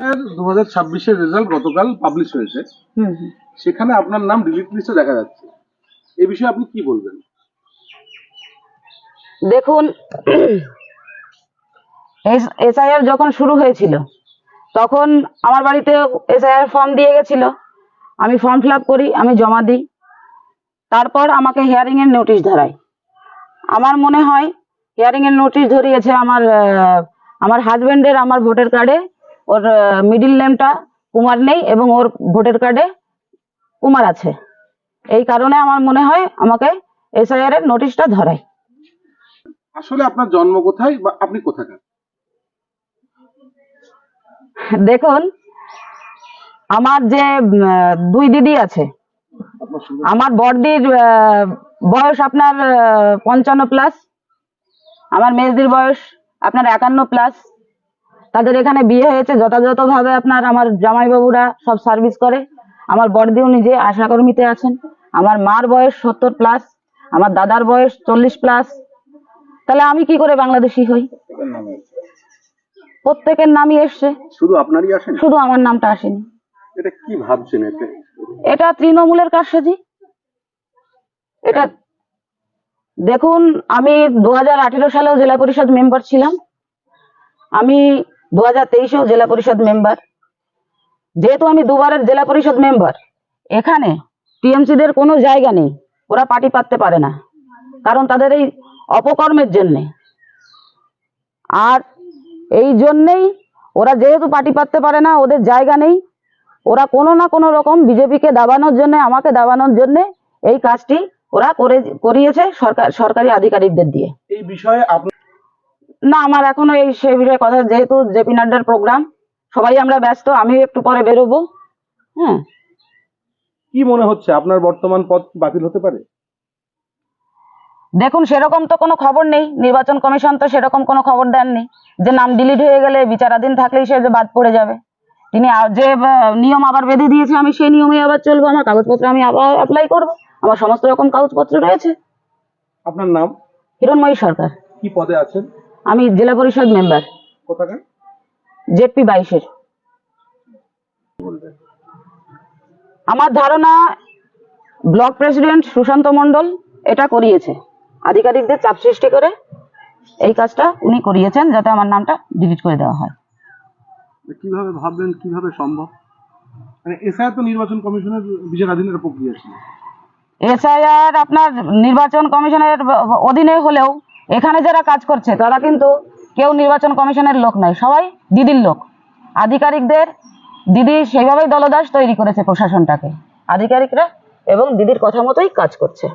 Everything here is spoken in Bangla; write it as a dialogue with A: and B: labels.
A: 2026-এর রেজাল্ট গতকাল পাবলিশ হয়েছে। সেখানে আপনার নাম ডিলিট লিস্টে দেখা যাচ্ছে। এই বিষয়ে আপনি কি বলবেন?
B: দেখুন, এসআইআর যখন শুরু হয়েছিল তখন আমার বাড়িতে এসআইআর ফর্ম দিয়ে গেছিল। আমি ফর্ম ফিল আপ করি, আমি জমা দিই। তারপর আমাকে হিয়ারিং এর নোটিশ ধরায়। আমার মনে হয় হিয়ারিং এর নোটিশ ধরিয়েছে আমার হাজবেন্ডের আমার ভোটার কার্ডে ওর মিডিল নেমটা কুমার নেই এবং ওর ভোটার কার্ডে কুমার আছে। এই কারণে আমার মনে হয় আমাকে এসআইআর এর নোটিশটা ধরায়।
A: আসলে আপনার জন্ম কোথায় বা আপনি কোথাকার?
B: দেখুন, আমার যে দুই দিদি আছে, আমার বড়দির বয়স আপনার 55+, আমার মেজদির বয়স আপনার 51+। তাদের এখানে বিয়ে হয়েছে যথাযথভাবে। আমার জামাইবাবুরা সব সার্ভিস করে। আমার বড়দিও নিজে আশাকর্মীতে আছেন। আমার মার বয়স 70+, আমার দাদার বয়স 40+। তাহলে আমি কি করে বাংলাদেশি হই? প্রত্যেকের নামই এসছে,
A: শুধু আপনারই আসেনি?
B: শুধু আমার নামটা আসেনি।
A: এটা কি ভাবছেন?
B: এটা তৃণমূলের কারসাজি। এটা দেখুন, আমি 2018 সালেও জেলা পরিষদ মেম্বার ছিলাম, আমি 2023-এও জেলা পরিষদ মেম্বার। যেহেতু আমি দুবারের জেলা পরিষদ মেম্বার, এখানে টিএমসিদের কোনো জায়গা নেই। ওরা পার্টি পাততে পারে না, কারণ তাদের এই অপকর্মের জন্যে। আর এই জন্যেই ওরা যেহেতু পার্টি পাততে পারে না, ওদের জায়গা নেই, ওরা কোনো না কোনো রকম বিজেপিকে দাবানোর জন্য, আমাকে দাবানোর জন্য এই কাজটি ওরা করিয়েছে সরকারি আধিকারিকদের দিয়ে।
A: এই বিষয়ে
B: না, আমার এখনো এই সে বিষয়ে কথা, যেহেতু জেপি নাড্ডার প্রোগ্রাম, সবাই আমরা ব্যস্ত, আমি একটু পরে বেরোবো। হ্যাঁ,
A: কি মনে হচ্ছে আপনার বর্তমান পদ বাতিল হতে পারে?
B: দেখুন, সেরকম তো কোনো খবর নেই। নির্বাচন কমিশন তো সেরকম কোনো খবর দেননি যে নাম ডিলিট হয়ে গেলে বিচারাধীন থাকলেই সে যে বাদ পড়ে যাবে। তিনি যে নিয়ম আবার বেঁধে দিয়েছে, আমি সেই নিয়মে আবার চলবো। আমার কাগজপত্র আমি আবার অ্যাপ্লাই করবো, আমার সমস্ত রকম কাগজপত্র রয়েছে।
A: আপনার নাম?
B: হিরণময়ী সরকার।
A: কি পদে আছেন?
B: আমি জেলা পরিষদ মেম্বার।
A: কোথাকার?
B: জেপি 22-এর। আমার ধারণা ব্লক প্রেসিডেন্ট সুশান্ত মণ্ডল এটা করিয়েছে, আধিকারিকদের চাপ সৃষ্টি করে এই কাজটা উনি করিয়েছেন, যাতে আমার নামটা ডিলিট করে দেওয়া হয়।
A: কিভাবে ভাবলেন, কিভাবে সম্ভব? মানে এসআইআর তো নির্বাচন কমিশনের বিচারাধীনের প্রক্রিয়া ছিল।
B: এসআইআর আপনার নির্বাচন কমিশনের অধীনে হলেও এখানে যারা কাজ করছে তারা কিন্তু কেউ নির্বাচন কমিশনের লোক নয়, সবাই দিদির লোক। আধিকারিকদের দিদি সেইভাবেই দলদাস তৈরি করেছে প্রশাসনটাকে, আধিকারিকরা এবং দিদির কথা মতোই কাজ করছে।